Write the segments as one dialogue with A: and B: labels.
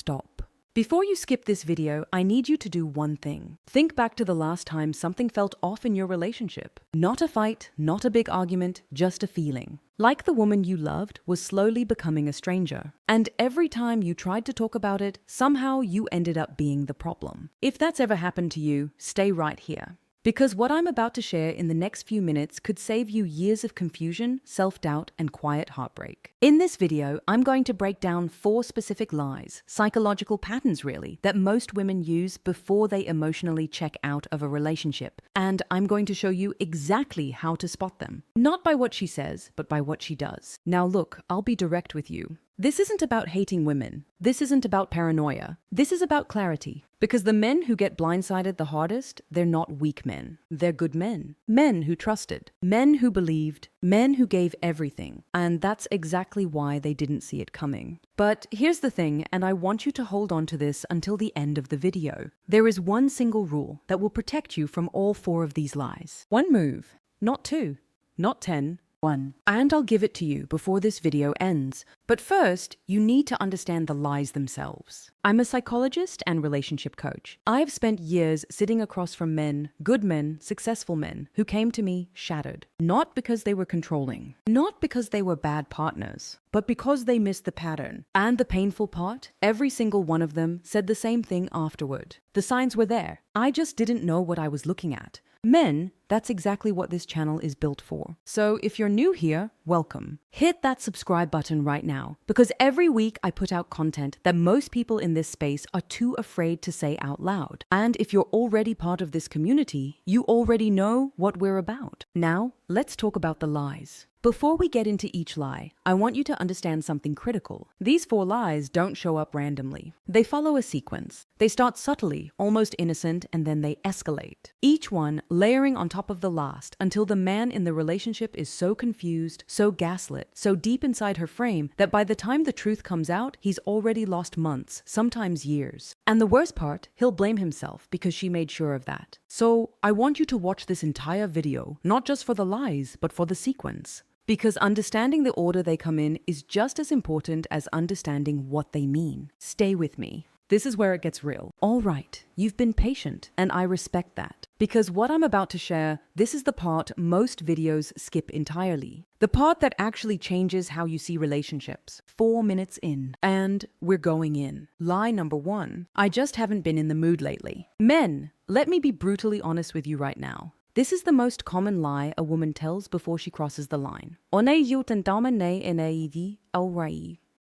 A: stop. Before you skip this video, I need you to do one thing. Think back to the last time something felt off in your relationship. Not a fight, not a big argument, just a feeling. Like the woman you loved was slowly becoming a stranger. And every time you tried to talk about it, somehow you ended up being the problem. If that's ever happened to you, stay right here. Because what I'm about to share in the next few minutes could save you years of confusion, self-doubt, and quiet heartbreak. In this video, I'm going to break down 4 specific lies, psychological patterns really, that most women use before they emotionally check out of a relationship. And I'm going to show you exactly how to spot them. Not by what she says, but by what she does. Now look, I'll be direct with you. This isn't about hating women. This isn't about paranoia. This is about clarity. Because the men who get blindsided the hardest, they're not weak men. They're good men. Men who trusted. Men who believed. Men who gave everything. And that's exactly why they didn't see it coming. But here's the thing, and I want you to hold on to this until the end of the video. There is one single rule that will protect you from all 4 of these lies. One move, not 2, not 10, 1. And I'll give it to you before this video ends. But first, you need to understand the lies themselves. I'm a psychologist and relationship coach. I've spent years sitting across from men, good men, successful men, who came to me shattered. Not because they were controlling, not because they were bad partners, but because they missed the pattern. And the painful part, every single one of them said the same thing afterward. The signs were there. I just didn't know what I was looking at. Men, that's exactly what this channel is built for. So if you're new here, welcome. Hit that subscribe button right now, because every week I put out content that most people in this space are too afraid to say out loud. And if you're already part of this community, you already know what we're about. Now, let's talk about the lies. Before we get into each lie, I want you to understand something critical. These 4 lies don't show up randomly. They follow a sequence. They start subtly, almost innocent, and then they escalate. Each one layering on top of the last until the man in the relationship is so confused, so gaslit, so deep inside her frame that by the time the truth comes out, he's already lost months, sometimes years. And the worst part, he'll blame himself because she made sure of that. So I want you to watch this entire video, not just for the lies, but for the sequence. Because understanding the order they come in is just as important as understanding what they mean. Stay with me. This is where it gets real. All right, you've been patient, and I respect that. Because what I'm about to share, this is the part most videos skip entirely. The part that actually changes how you see relationships. 4 minutes in. And we're going in. Lie number 1. I just haven't been in the mood lately. Men, let me be brutally honest with you right now. This is the most common lie a woman tells before she crosses the line.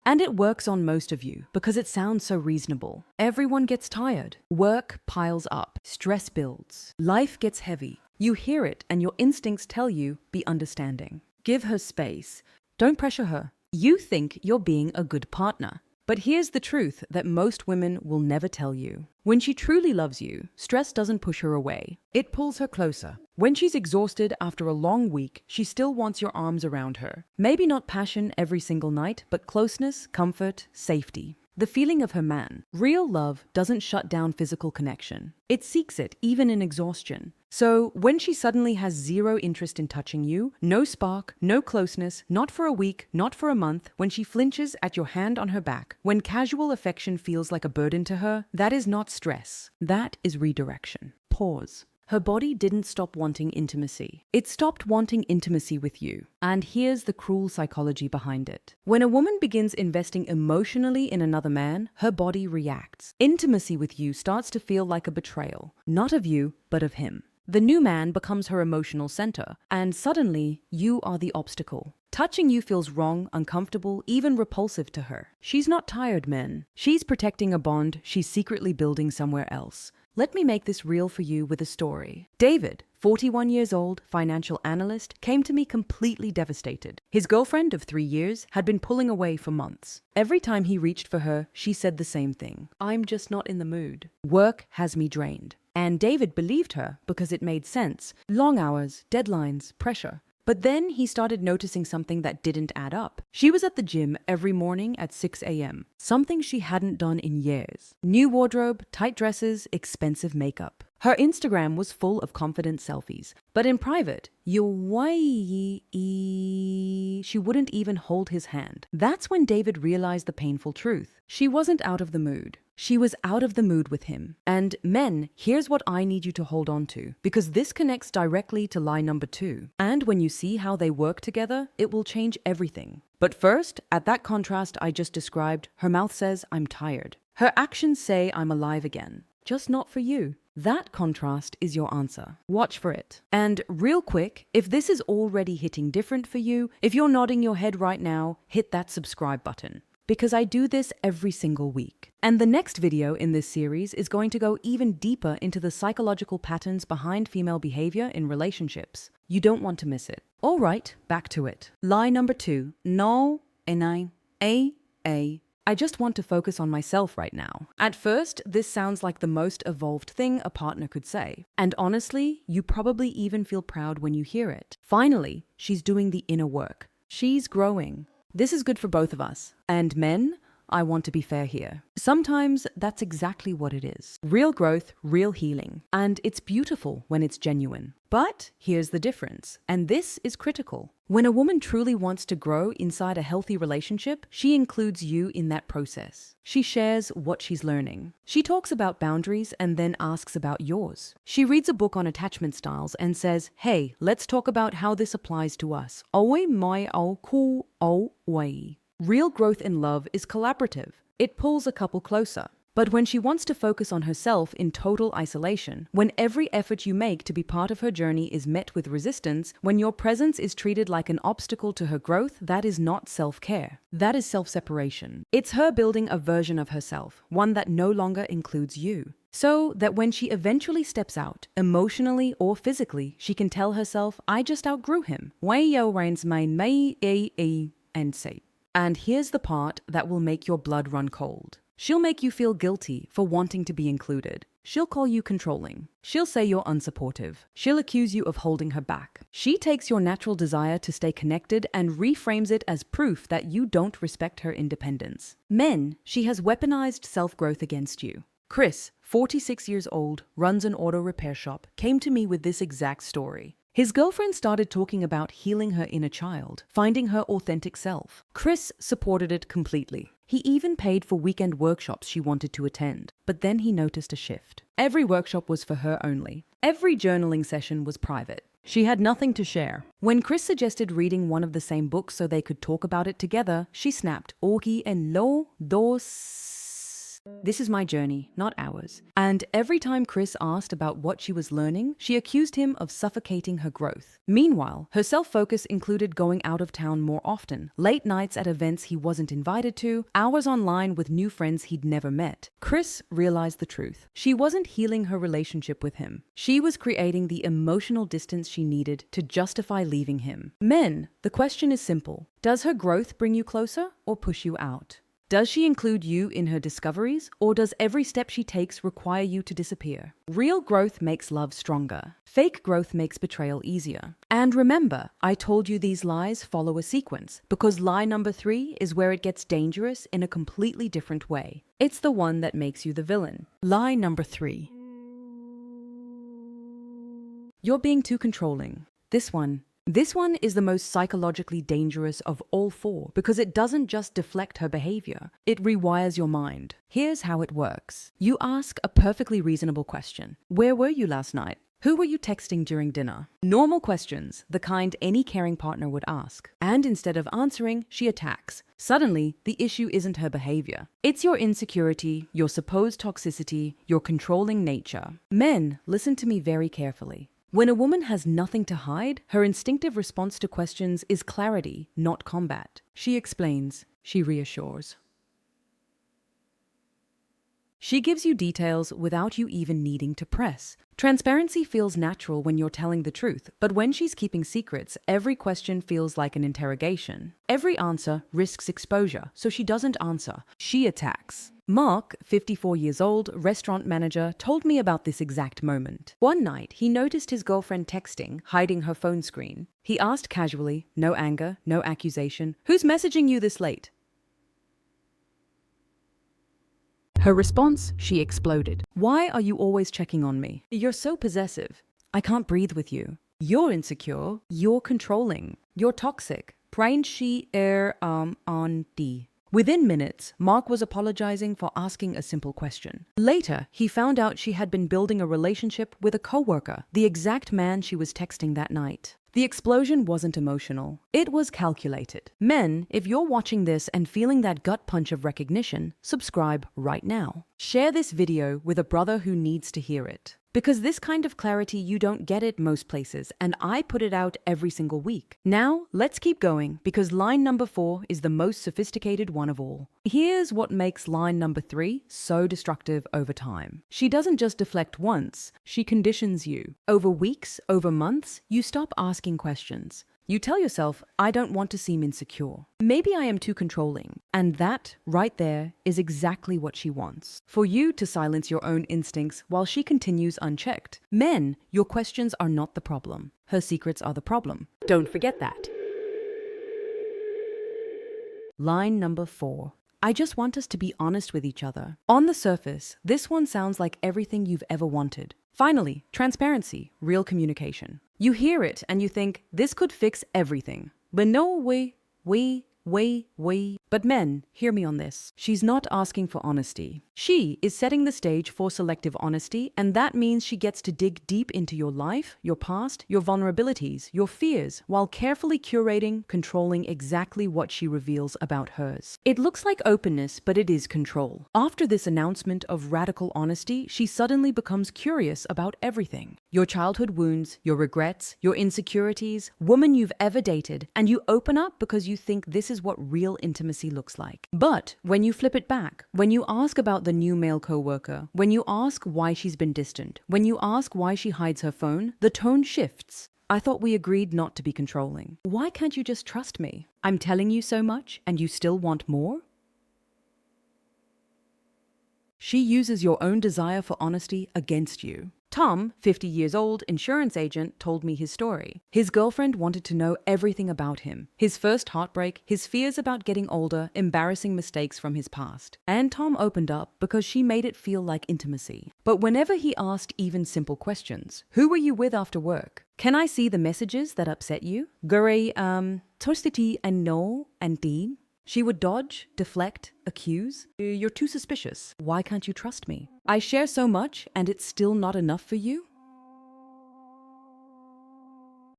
A: And it works on most of you because it sounds so reasonable. Everyone gets tired. Work piles up. Stress builds. Life gets heavy. You hear it and your instincts tell you, be understanding. Give her space. Don't pressure her. You think you're being a good partner. But here's the truth that most women will never tell you. When she truly loves you, stress doesn't push her away. It pulls her closer. When she's exhausted after a long week, she still wants your arms around her. Maybe not passion every single night, but closeness, comfort, safety. The feeling of her man. Real love doesn't shut down physical connection. It seeks it, even in exhaustion. So when she suddenly has 0 interest in touching you, no spark, no closeness, not for a week, not for a month, when she flinches at your hand on her back, when casual affection feels like a burden to her, that is not stress. That is redirection. Pause. Her body didn't stop wanting intimacy. It stopped wanting intimacy with you. And here's the cruel psychology behind it. When a woman begins investing emotionally in another man, her body reacts. Intimacy with you starts to feel like a betrayal, not of you, but of him. The new man becomes her emotional center, and suddenly you are the obstacle. Touching you feels wrong, uncomfortable, even repulsive to her. She's not tired, men. She's protecting a bond she's secretly building somewhere else. Let me make this real for you with a story. David, 41 years old, financial analyst, came to me completely devastated. His girlfriend of 3 years had been pulling away for months. Every time he reached for her, she said the same thing. I'm just not in the mood. Work has me drained. And David believed her because it made sense. Long hours, deadlines, pressure. But then he started noticing something that didn't add up. She was at the gym every morning at 6 a.m., something she hadn't done in years. New wardrobe, tight dresses, expensive makeup. Her Instagram was full of confident selfies, but in private, she wouldn't even hold his hand. That's when David realized the painful truth. She wasn't out of the mood. She was out of the mood with him. And men, here's what I need you to hold on to, because this connects directly to lie number 2. And when you see how they work together, it will change everything. But first, at that contrast I just described, her mouth says, I'm tired. Her actions say, I'm alive again. Just not for you. That contrast is your answer. Watch for it. And real quick, if this is already hitting different for you, if you're nodding your head right now, hit that subscribe button. Because I do this every single week. And the next video in this series is going to go even deeper into the psychological patterns behind female behavior in relationships. You don't want to miss it. All right, back to it. Lie number 2. No, I just want to focus on myself right now. At first, this sounds like the most evolved thing a partner could say. And honestly, you probably even feel proud when you hear it. Finally, she's doing the inner work. She's growing. This is good for both of us. And men, I want to be fair here. Sometimes that's exactly what it is. Real growth, real healing. And it's beautiful when it's genuine. But here's the difference, and this is critical. When a woman truly wants to grow inside a healthy relationship, she includes you in that process. She shares what she's learning. She talks about boundaries and then asks about yours. She reads a book on attachment styles and says, hey, let's talk about how this applies to us. Real growth in love is collaborative. It pulls a couple closer. But when she wants to focus on herself in total isolation, when every effort you make to be part of her journey is met with resistance, when your presence is treated like an obstacle to her growth, that is not self-care. That is self-separation. It's her building a version of herself, one that no longer includes you. So that when she eventually steps out, emotionally or physically, she can tell herself, I just outgrew him. And here's the part that will make your blood run cold. She'll make you feel guilty for wanting to be included. She'll call you controlling. She'll say you're unsupportive. She'll accuse you of holding her back. She takes your natural desire to stay connected and reframes it as proof that you don't respect her independence. Men, she has weaponized self-growth against you. Chris, 46 years old, runs an auto repair shop, came to me with this exact story. His girlfriend started talking about healing her inner child, finding her authentic self. Chris supported it completely. He even paid for weekend workshops she wanted to attend. But then he noticed a shift. Every workshop was for her only. Every journaling session was private. She had nothing to share. When Chris suggested reading one of the same books so they could talk about it together, she snapped, "Oki en lo dos." This is my journey, not ours. And every time Chris asked about what she was learning, she accused him of suffocating her growth. Meanwhile, her self-focus included going out of town more often, late nights at events he wasn't invited to, hours online with new friends he'd never met. Chris realized the truth. She wasn't healing her relationship with him. She was creating the emotional distance she needed to justify leaving him. Men, the question is simple. Does her growth bring you closer or push you out? Does she include you in her discoveries, or does every step she takes require you to disappear? Real growth makes love stronger. Fake growth makes betrayal easier. And remember, I told you these lies follow a sequence, because lie number 3 is where it gets dangerous in a completely different way. It's the one that makes you the villain. Lie number 3. You're being too controlling. This one is the most psychologically dangerous of all 4 because it doesn't just deflect her behavior, it rewires your mind. Here's how it works. You ask a perfectly reasonable question. Where were you last night? Who were you texting during dinner? Normal questions, the kind any caring partner would ask. And instead of answering, she attacks. Suddenly, the issue isn't her behavior. It's your insecurity, your supposed toxicity, your controlling nature. Men, listen to me very carefully. When a woman has nothing to hide, her instinctive response to questions is clarity, not combat. She explains, she reassures. She gives you details without you even needing to press. Transparency feels natural when you're telling the truth, but when she's keeping secrets, every question feels like an interrogation. Every answer risks exposure, so she doesn't answer. She attacks. Mark, 54 years old, restaurant manager, told me about this exact moment. One night, he noticed his girlfriend texting, hiding her phone screen. He asked casually, no anger, no accusation, "Who's messaging you this late?"
B: Her response, she exploded.
A: Why are you always checking on me? You're so possessive. I can't breathe with you. You're insecure. You're controlling. You're toxic. Prain she on D. Within minutes, Mark was apologizing for asking a simple question. Later, he found out she had been building a relationship with a coworker, the exact man she was texting that night. The explosion wasn't emotional. It was calculated. Men, if you're watching this and feeling that gut punch of recognition, subscribe right now. Share this video with a brother who needs to hear it. Because this kind of clarity, you don't get it most places, and I put it out every single week. Now, let's keep going, because line number 4 is the most sophisticated one of all. Here's what makes line number 3 so destructive over time. She doesn't just deflect once, she conditions you. Over weeks, over months, you stop asking questions. You tell yourself, I don't want to seem insecure. Maybe I am too controlling. And that, right there, is exactly what she wants. For you to silence your own instincts while she continues unchecked. Men, your questions are not the problem. Her secrets are the problem. Don't forget that. Line number 4. I just want us to be honest with each other. On the surface, this one sounds like everything you've ever wanted. Finally, transparency, real communication. You hear it and you think, this could fix everything. But no, But men, hear me on this. She's not asking for honesty. She is setting the stage for selective honesty, and that means she gets to dig deep into your life, your past, your vulnerabilities, your fears, while carefully curating, controlling exactly what she reveals about hers. It looks like openness, but it is control. After this announcement of radical honesty, she suddenly becomes curious about everything. Your childhood wounds, your regrets, your insecurities, woman you've ever dated, and you open up because you think this is what real intimacy looks like. But when you flip it back, when you ask about the new male coworker, when you ask why she's been distant, when you ask why she hides her phone, the tone shifts. I thought we agreed not to be controlling. Why can't you just trust me? I'm telling you so much and you still want more? She uses your own desire for honesty against you. Tom, 50 years old, insurance agent, told me his story. His girlfriend wanted to know everything about him. His first heartbreak, his fears about getting older, embarrassing mistakes from his past. And Tom opened up because she made it feel like intimacy. But whenever he asked even simple questions, who were you with after work? Can I see the messages that upset you? Guri, Tostiti and no and Dean? She would dodge, deflect, accuse. You're too suspicious. Why can't you trust me? I share so much and it's still not enough for you?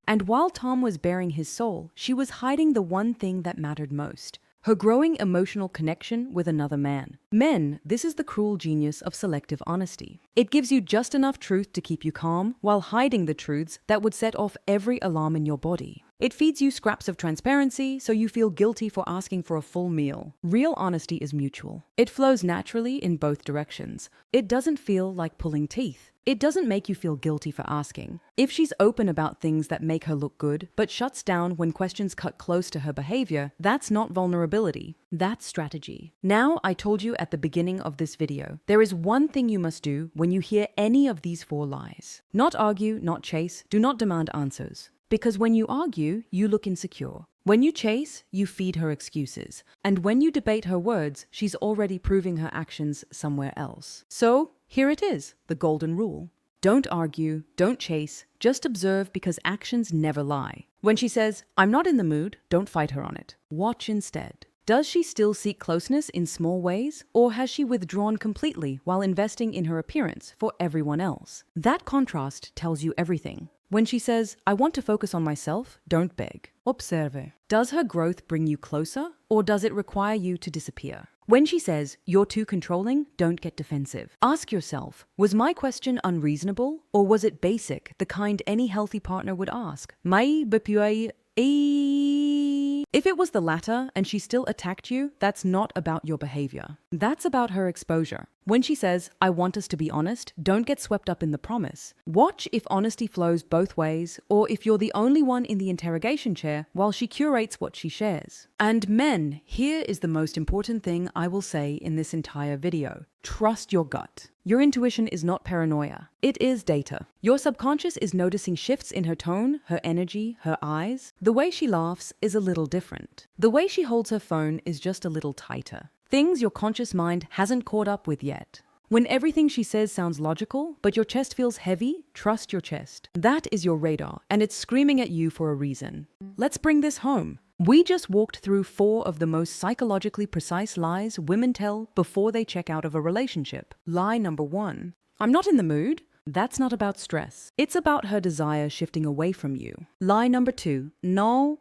A: And while Tom was bearing his soul, she was hiding the one thing that mattered most. Her growing emotional connection with another man. Men, this is the cruel genius of selective honesty. It gives you just enough truth to keep you calm while hiding the truths that would set off every alarm in your body. It feeds you scraps of transparency so you feel guilty for asking for a full meal. Real honesty is mutual. It flows naturally in both directions. It doesn't feel like pulling teeth. It doesn't make you feel guilty for asking. If she's open about things that make her look good, but shuts down when questions cut close to her behavior, that's not vulnerability. That's strategy. Now, I told you at the beginning of this video, there is one thing you must do when you hear any of these 4 lies. Not argue, not chase, do not demand answers. Because when you argue, you look insecure. When you chase, you feed her excuses. And when you debate her words, she's already proving her actions somewhere else. So, here it is, the golden rule. Don't argue, don't chase, just observe because actions never lie. When she says, I'm not in the mood, don't fight her on it. Watch instead. Does she still seek closeness in small ways, or has she withdrawn completely while investing in her appearance for everyone else? That contrast tells you everything. When she says, I want to focus on myself, don't beg. Observe. Does her growth bring you closer, or does it require you to disappear? When she says, you're too controlling, don't get defensive. Ask yourself, was my question unreasonable, or was it basic, the kind any healthy partner would ask? If it was the latter and she still attacked you, that's not about your behavior. That's about her exposure. When she says, I want us to be honest, don't get swept up in the promise. Watch if honesty flows both ways, or if you're the only one in the interrogation chair while she curates what she shares. And men, here is the most important thing I will say in this entire video. Trust your gut. Your intuition is not paranoia. It is data. Your subconscious is noticing shifts in her tone, her energy, her eyes. The way she laughs is a little different. The way she holds her phone is just a little tighter. Things your conscious mind hasn't caught up with yet. When everything she says sounds logical, but your chest feels heavy, trust your chest. That is your radar, and it's screaming at you for a reason. Let's bring this home. We just walked through 4 of the most psychologically precise lies women tell before they check out of a relationship. Lie number 1. I'm not in the mood. That's not about stress. It's about her desire shifting away from you. Lie number 2. No,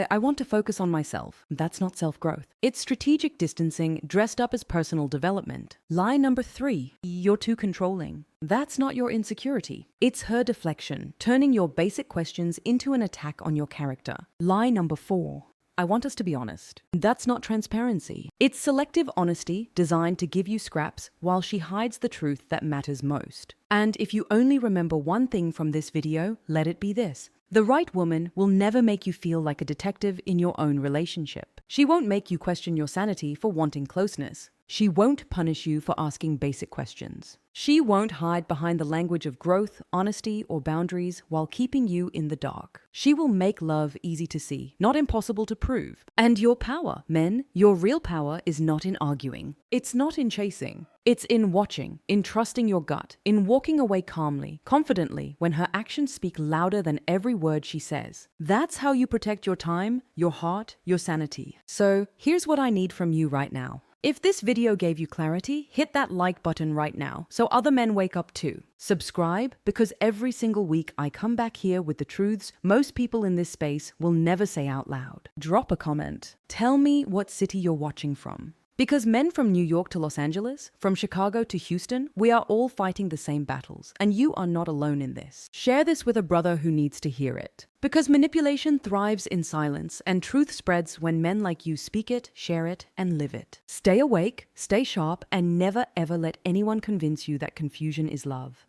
A: I want to focus on myself. That's not self-growth. It's strategic distancing dressed up as personal development. Lie number 3. You're too controlling. That's not your insecurity. It's her deflection, turning your basic questions into an attack on your character. Lie number 4. I want us to be honest. That's not transparency. It's selective honesty designed to give you scraps while she hides the truth that matters most. And if you only remember one thing from this video, let it be this. The right woman will never make you feel like a detective in your own relationship. She won't make you question your sanity for wanting closeness. She won't punish you for asking basic questions. She won't hide behind the language of growth, honesty, or boundaries while keeping you in the dark. She will make love easy to see, not impossible to prove. And your power, men, your real power is not in arguing. It's not in chasing. It's in watching, in trusting your gut, in walking away calmly, confidently, when her actions speak louder than every word she says. That's how you protect your time, your heart, your sanity. So here's what I need from you right now. If this video gave you clarity, hit that like button right now so other men wake up too. Subscribe, because every single week I come back here with the truths most people in this space will never say out loud. Drop a comment. Tell me what city you're watching from. Because men from New York to Los Angeles, from Chicago to Houston, we are all fighting the same battles, and you are not alone in this. Share this with a brother who needs to hear it. Because manipulation thrives in silence, and truth spreads when men like you speak it, share it, and live it. Stay awake, stay sharp, and never ever let anyone convince you that confusion is love.